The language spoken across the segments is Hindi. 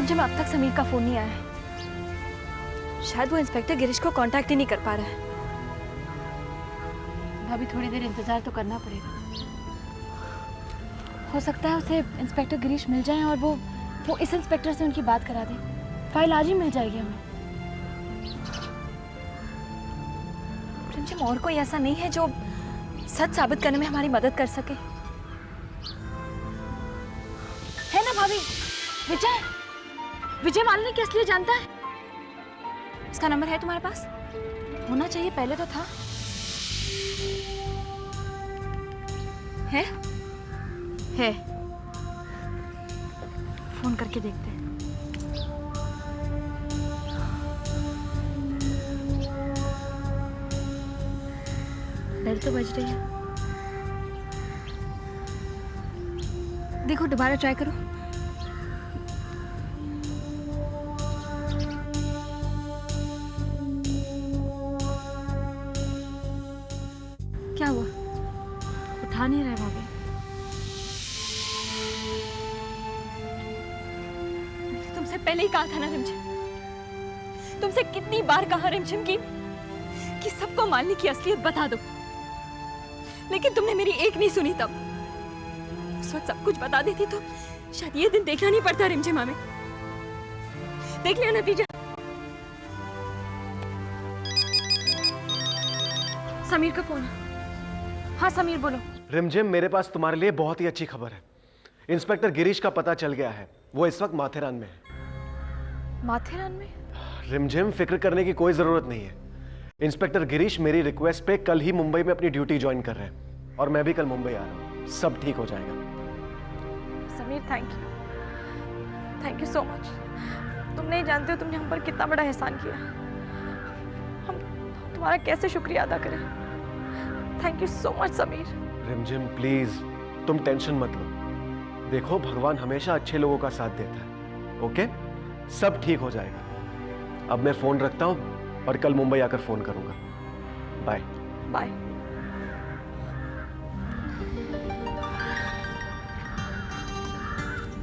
मुझे अब तक समीर का फोन नहीं आया है। शायद वो इंस्पेक्टर गिरीश को कांटेक्ट ही नहीं कर पा रहा है। भाभी थोड़ी देर इंतजार तो करना पड़ेगा। हो सकता है उसे इंस्पेक्टर गिरीश मिल जाए और वो इस इंस्पेक्टर से उनकी बात करा दे। फाइल आज ही मिल जाएगी हमें। रिमझिम और कोई ऐसा नहीं है जो सच साबित करने में हमारी मदद कर सके, है ना भाभी? विजय मालिनी की असलियत जानता है। उसका नंबर है तुम्हारे पास? होना चाहिए, पहले तो था। है फोन करके देखते हैं। बेल तो बज रही है। देखो दोबारा ट्राई करो। क्या हुआ? उठा नहीं रहे भाभी। तुमसे पहले ही कहा था ना रिमझिम, तुमसे कितनी बार कहा रिमझिम कि सबको मालिनी की असलियत बता दो, लेकिन तुमने मेरी एक नहीं सुनी। तब उस वक्त सब कुछ बता देती तो शायद ये दिन देखना नहीं पड़ता रिमझिम हमें। देख लिया नतीजा। समीर का फोन है। हाँ समीर बोलो। रिमझिम, मेरे पास तुम्हारे लिए बहुत ही अच्छी खबर है। इंस्पेक्टर गिरीश का पता चल गया है। वो इस वक्त माथेरान में है। माथेरान में? रिमझिम, फिक्र करने की कोई जरूरत नहीं है। इंस्पेक्टर गिरीश मेरी रिक्वेस्ट पे कल ही मुंबई में अपनी ड्यूटी ज्वाइन कर रहे हैं और मैं भी कल मुंबई आ रहा हूँ। सब ठीक हो जाएगा। Sameer thank you so much. तुम नहीं जानते हो तुमने हम पर कितना बड़ा एहसान किया। हम तुम्हारा कैसे शुक्रिया अदा करें। Thank you so much Sameer. रिमझिम प्लीज, तुम टेंशन मत लो। देखो, भगवान हमेशा अच्छे लोगों का साथ देता है। ओके, सब ठीक हो जाएगा। अब मैं फोन रखता हूँ और कल मुंबई आकर फोन करूंगा। Bye bye.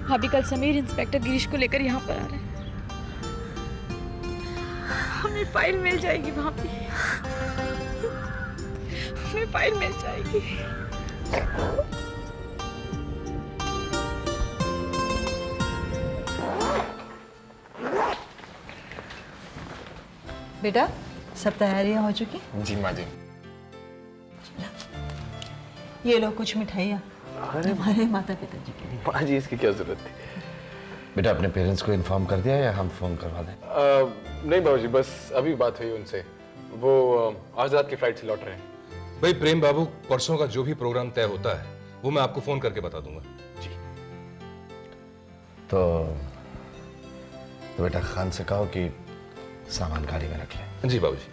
भाभी कल समीर इंस्पेक्टर गिरीश को लेकर यहाँ पर आ रहे हैं। हमें फाइल मिल जाएगी भाभी, हमें फाइल मिल जाएगी। बेटा, सब तैयारियां हो चुकी? जी माँ जी। ये लो कुछ मिठाइयाँ हमारे माता पिता जी के लिए। माँ जी, इसकी क्या जरूरत थी? बेटा, अपने पेरेंट्स को इन्फॉर्म कर दिया या हम फोन करवा दें? नहीं बाबूजी, बस अभी बात हुई उनसे। वो आज रात की फ्लाइट से लौट रहे हैं। भाई प्रेम बाबू, परसों का जो भी प्रोग्राम तय होता है वो मैं आपको फोन करके बता दूंगा। जी। तो बेटा खान से कहो कि सामान गाड़ी में रख ले। जी बाबूजी।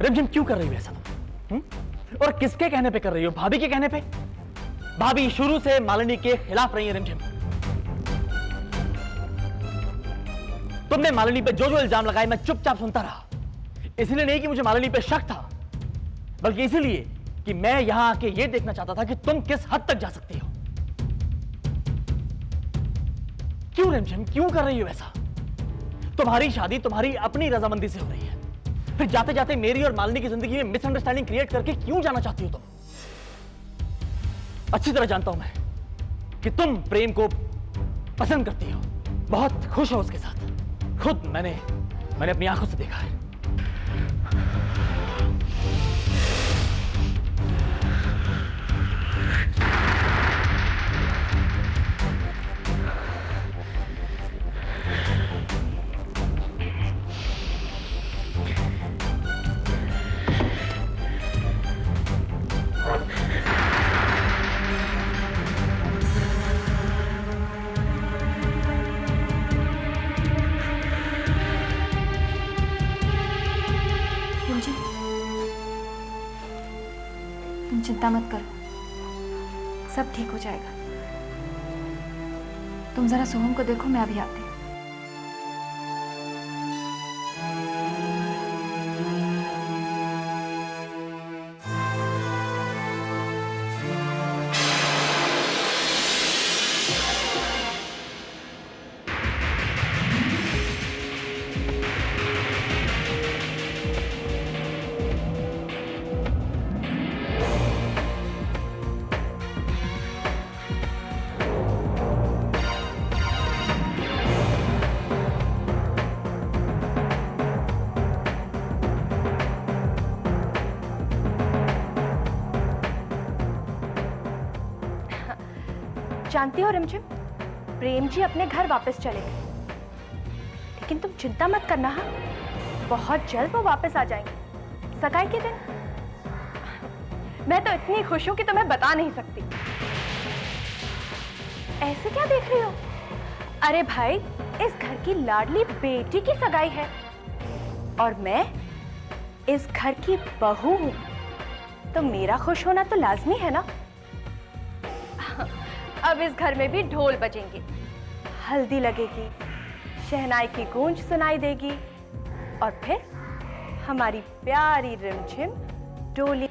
रिमझिम क्यों कर रही हो ऐसा तुम? और किसके कहने पे कर रही हो? भाभी के कहने पे? भाभी शुरू से मालिनी के खिलाफ रही है रिमझिम। तुमने मालिनी पे जो जो इल्जाम लगाए मैं चुपचाप सुनता रहा। इसलिए नहीं कि मुझे मालिनी पे शक था, बल्कि इसलिए कि मैं यहां आके ये देखना चाहता था कि तुम किस हद तक जा सकती हो। क्यों रिमझिम, क्यों कर रही हो ऐसा? तुम्हारी शादी तुम्हारी अपनी रजामंदी से हो रही है, फिर जाते जाते मेरी और मालिनी की जिंदगी में मिसअंडरस्टैंडिंग क्रिएट करके क्यों जाना चाहती हो तुम? अच्छी तरह जानता हूं मैं कि तुम प्रेम को पसंद करती हो, बहुत खुश हो उसके साथ। खुद मैंने अपनी आंखों से देखा है। चिंता मत करो, सब ठीक हो जाएगा। तुम जरा सोहम को देखो, मैं अभी आती हूँ। जानती हो रिमझिम, प्रेम जी अपने घर वापस चले गए, लेकिन तुम चिंता मत करना। हाँ, बहुत जल्द वो वापस आ जाएंगे, सगाई के दिन। मैं तो इतनी खुश हूं कि तुम्हें बता नहीं सकती। ऐसे क्या देख रही हो? अरे भाई, इस घर की लाडली बेटी की सगाई है और मैं इस घर की बहू हूं, तो मेरा खुश होना तो लाजमी है ना। अब इस घर में भी ढोल बजेंगे, हल्दी लगेगी, शहनाई की गूंज सुनाई देगी और फिर हमारी प्यारी रिमझिम डोली।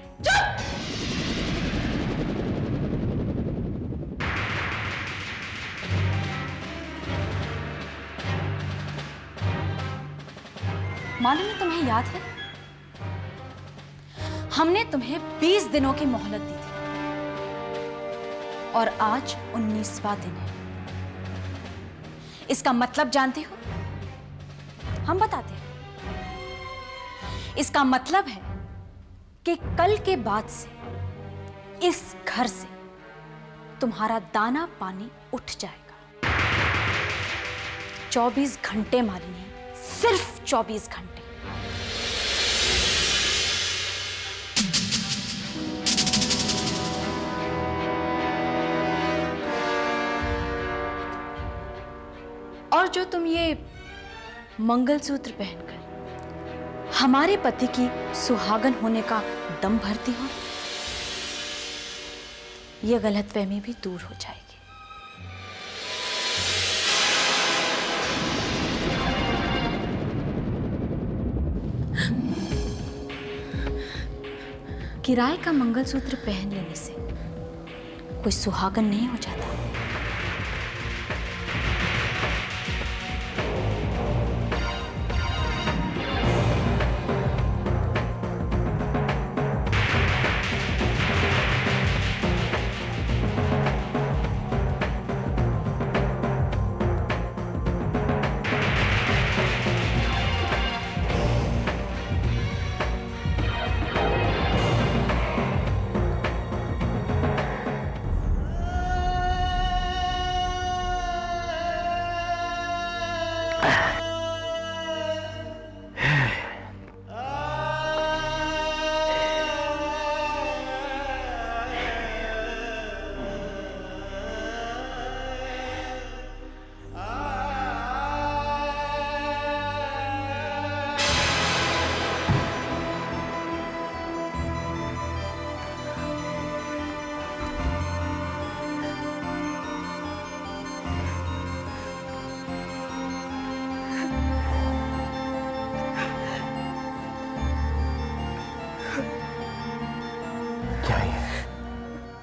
मालूम तुम्हें याद है, हमने तुम्हें 20 दिनों की मोहलत दी थी और आज 19वां दिन है। इसका मतलब जानते हो? हम बताते हैं। इसका मतलब है कि कल के बाद से इस घर से तुम्हारा दाना पानी उठ जाएगा। 24 घंटे मालिनी, सिर्फ 24 घंटे। और जो तुम ये मंगलसूत्र पहनकर हमारे पति की सुहागन होने का दम भरती हो, यह गलतफहमी भी दूर हो जाएगी। किराए का मंगलसूत्र पहन लेने से कोई सुहागन नहीं हो जाता।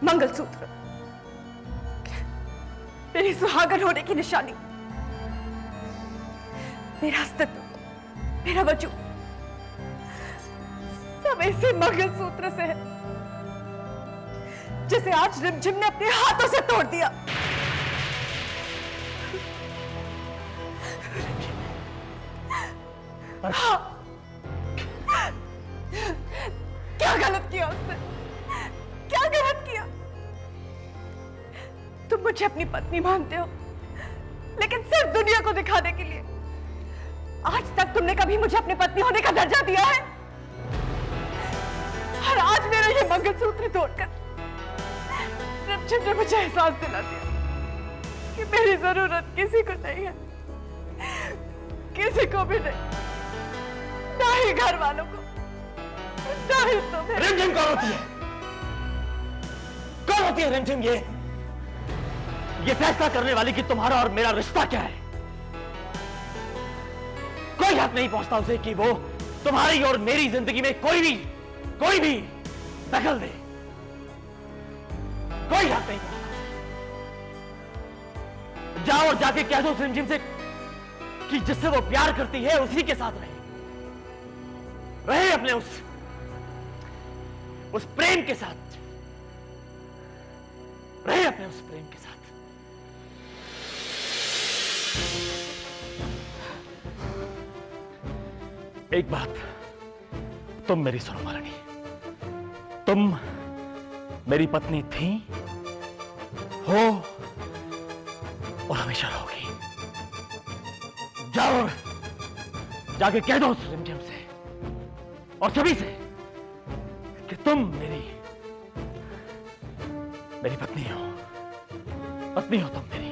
मंगलसूत्र, मेरी सुहागन होने की निशानी, मेरा अस्तित्व, मेरा वजूद सब इसी मंगलसूत्र से है, जिसे आज रिमझिम ने अपने हाथों से तोड़ दिया। हाँ। क्या गलत किया उसने? क्या गलत किया? तुम मुझे अपनी पत्नी मानते हो, लेकिन सिर्फ दुनिया को दिखाने के लिए। आज तक तुमने कभी मुझे अपनी पत्नी होने का दर्जा दिया है? और आज मेरा ये मंगलसूत्र तोड़कर रिमझिम ने मुझे एहसास दिला दिया कि मेरी जरूरत किसी को नहीं है, किसी को भी नहीं, ना ही घर वालों को, ना ही तुम्हें। रिमझिम कौन होती है? कौन होती है रिमझिम ये फैसला करने वाली कि तुम्हारा और मेरा रिश्ता क्या है? कोई हक नहीं पहुंचता उसे कि वो तुम्हारी और मेरी जिंदगी में कोई भी दखल दे। कोई हक नहीं पहुंचता। जाओ और जाके कह दो रिमझिम से कि जिससे वो प्यार करती है उसी के साथ रहे अपने उस प्रेम के साथ, रहे अपने उस प्रेम के साथ। एक बात तुम मेरी सुनो मालिनी, तुम मेरी पत्नी थी, हो और हमेशा रहोगी। जाओ जाके कह दो उस रिमझिम से और सभी से कि तुम मेरी पत्नी हो तुम मेरी।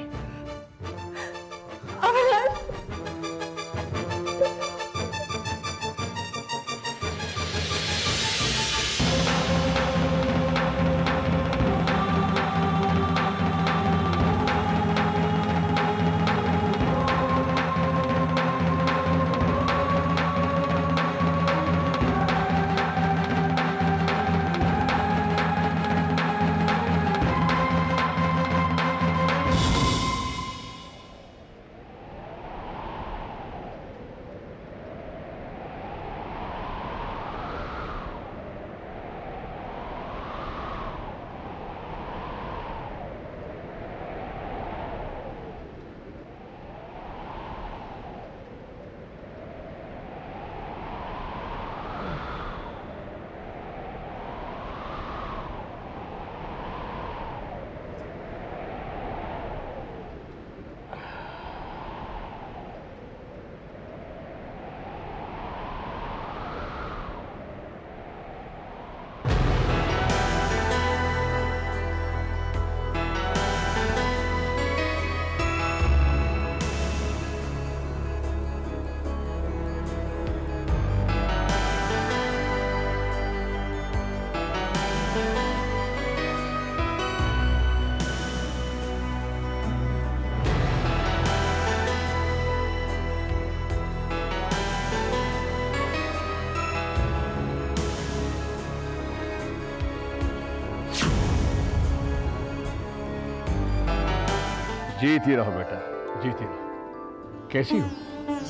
जीती रहो बेटा, जीती रहो। कैसी हो?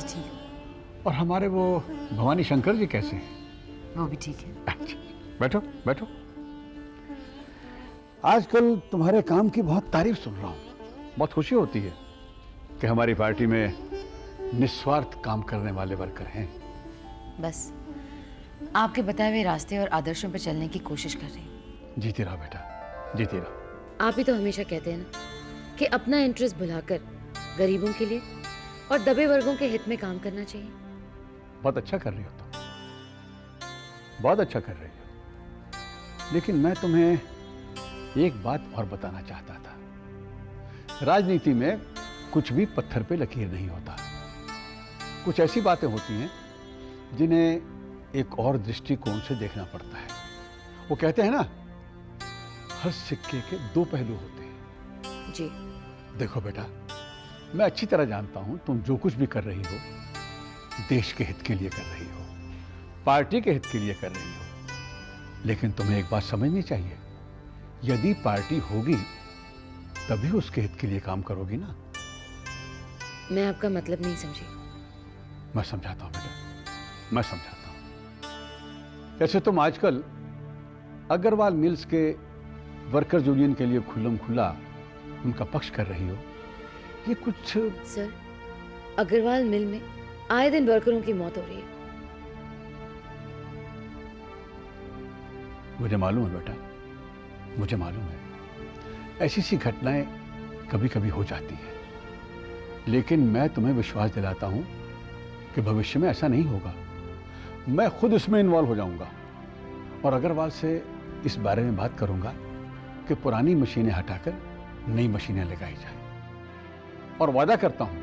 ठीक। और हमारे वो भवानी शंकर जी कैसे हैं? वो भी ठीक है। अच्छा, बैठो बैठो। आजकल तुम्हारे काम की बहुत तारीफ सुन रहा हूँ। बहुत खुशी होती है कि हमारी पार्टी में निस्वार्थ काम करने वाले वर्कर हैं। बस आपके बताए हुए रास्ते और आदर्शों पर चलने की कोशिश कर रही हूँ। जीती रहो बेटा, जीती रहो। आप ही तो हमेशा कहते हैं ना कि अपना इंटरेस्ट भुलाकर गरीबों के लिए और दबे वर्गों के हित में काम करना चाहिए। बहुत अच्छा कर रही हो तुम, बहुत अच्छा कर रही हो। लेकिन मैं तुम्हें एक बात और बताना चाहता था। राजनीति में कुछ भी पत्थर पे लकीर नहीं होता। कुछ ऐसी बातें होती हैं जिन्हें एक और दृष्टिकोण से देखना पड़ता है। वो कहते हैं ना, हर सिक्के के दो पहलू होते हैं। जी देखो बेटा, मैं अच्छी तरह जानता हूं तुम जो कुछ भी कर रही हो देश के हित के लिए कर रही हो, पार्टी के हित के लिए कर रही हो। लेकिन तुम्हें एक बात समझनी चाहिए, यदि पार्टी होगी तभी उसके हित के लिए काम करोगी ना। मैं आपका मतलब नहीं समझी। मैं समझाता हूं बेटा, मैं समझाता हूं। जैसे तुम आजकल अग्रवाल मिल्स के वर्कर्स यूनियन के लिए खुल्लम खुला उनका पक्ष कर रही हो, ये कुछ सर, अग्रवाल मिल में आए दिन वर्करों की मौत हो रही है। मुझे मालूम है बेटा, मुझे मालूम है। ऐसी सी घटनाएं कभी कभी हो जाती हैं, लेकिन मैं तुम्हें विश्वास दिलाता हूं कि भविष्य में ऐसा नहीं होगा। मैं खुद इसमें इन्वॉल्व हो जाऊंगा और अग्रवाल से इस बारे में बात करूंगा कि पुरानी मशीनें हटाकर नई मशीनें लगाई जाए। और वादा करता हूं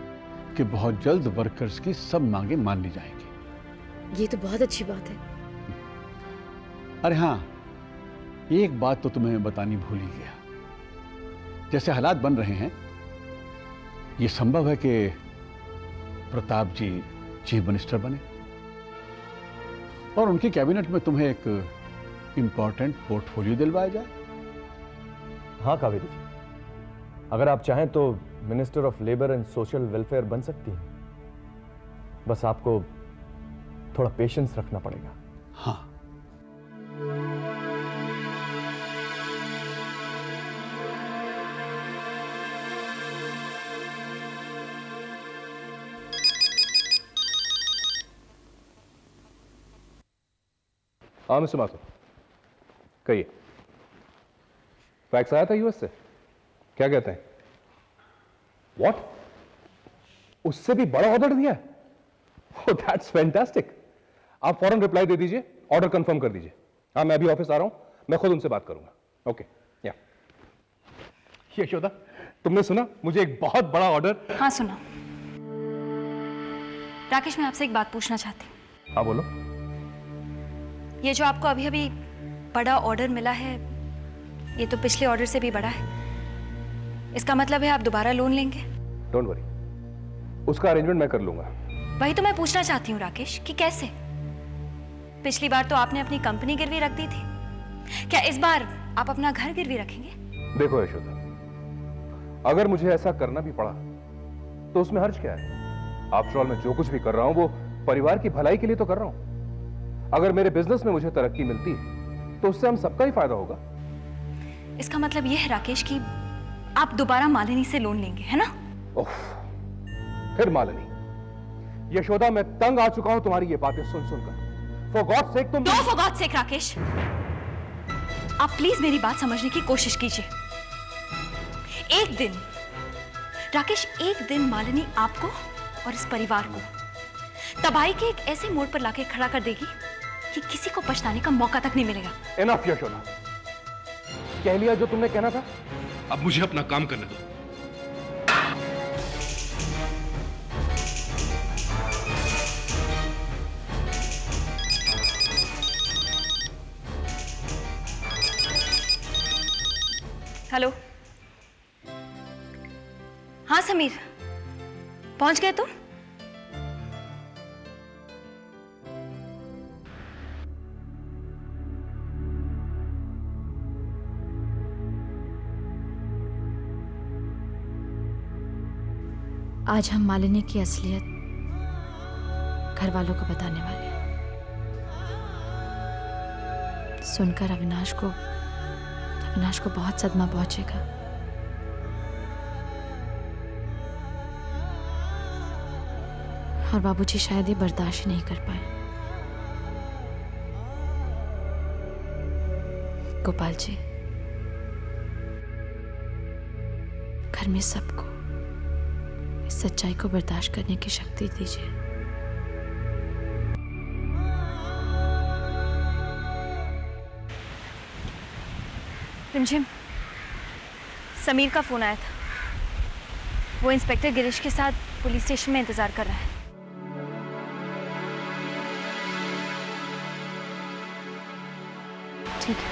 कि बहुत जल्द वर्कर्स की सब मांगें मान ली जाएंगी। ये तो बहुत अच्छी बात है। अरे हाँ, एक बात तो तुम्हें मैं बतानी भूल ही गया। जैसे हालात बन रहे हैं, ये संभव है कि प्रताप जी चीफ मिनिस्टर बने और उनके कैबिनेट में तुम्हें एक इंपॉर्टेंट पोर्टफोलियो दिलवाया जाए। हाँ कावेरी जी, अगर आप चाहें तो minister of labour and social welfare बन सकती हैं। बस आपको थोड़ा पेशेंस रखना पड़ेगा। हाँ, हाँ मिस्टर माथुर, कहिए। फैक्स आया था यूएस से, क्या कहते हैं? व्हाट? उससे भी बड़ा ऑर्डर दिया है? Oh that's fantastic. आप फौरन रिप्लाई दे दीजिए, ऑर्डर कंफर्म कर दीजिए। हाँ मैं अभी ऑफिस आ रहा हूं, मैं खुद उनसे बात करूंगा। ओके या यशोदा, तुमने सुना? मुझे एक बहुत बड़ा ऑर्डर। हाँ सुना। राकेश, मैं आपसे एक बात पूछना चाहती हूँ। हाँ बोलो। ये जो आपको अभी अभी बड़ा ऑर्डर मिला है, ये तो पिछले ऑर्डर से भी बड़ा है। इसका मतलब है आप दोबारा लोन लेंगे? डोंट वरी, उसका अरेंजमेंट मैं कर लूंगा। वही तो मैं पूछना चाहती हूँ राकेश कि कैसे? पिछली बार तो आपने अपनी कंपनी गिरवी रख दी थी, क्या इस बार आप अपना घर गिरवी रखेंगे? देखो यशोदा, अगर मुझे ऐसा करना भी पड़ा तो उसमें हर्ज क्या है? आफ्टर ऑल मैं जो कुछ भी कर रहा हूं वो परिवार की भलाई के लिए तो कर रहा हूं। अगर मेरे बिजनेस में मुझे तरक्की मिलती है तो उससे हम सबका ही फायदा होगा। इसका मतलब यह है राकेश कि आप दोबारा मालिनी से लोन लेंगे, है ना? उफ, फिर मालिनी। यशोदा, मैं तंग आ चुका हूं तुम्हारी ये बातें सुन सुनकर। फॉर गॉड सेक तुम। फॉर गॉड सेक राकेश, आप प्लीज मेरी बात समझने की कोशिश कीजिए। एक दिन राकेश, एक दिन मालिनी आपको और इस परिवार को तबाही के एक ऐसे मोड़ पर लाके खड़ा कर देगी कि किसी को पछताने का मौका तक नहीं मिलेगा। इनफ यशोदा, कह लिया जो तुमने कहना था। अब मुझे अपना काम करने दो। हेलो, हाँ समीर, पहुंच गए तुम? आज हम मालिनी की असलियत घर वालों को बताने वाले हैं। सुनकर अविनाश को बहुत सदमा पहुंचेगा। और बाबूजी शायद ये बर्दाश्त ही नहीं कर पाए। गोपाल जी, घर में सबको इस सच्चाई को बर्दाश्त करने की शक्ति दीजिए। रिमझिम, समीर का फोन आया था। वो इंस्पेक्टर गिरीश के साथ पुलिस स्टेशन में इंतजार कर रहा है। ठीक है।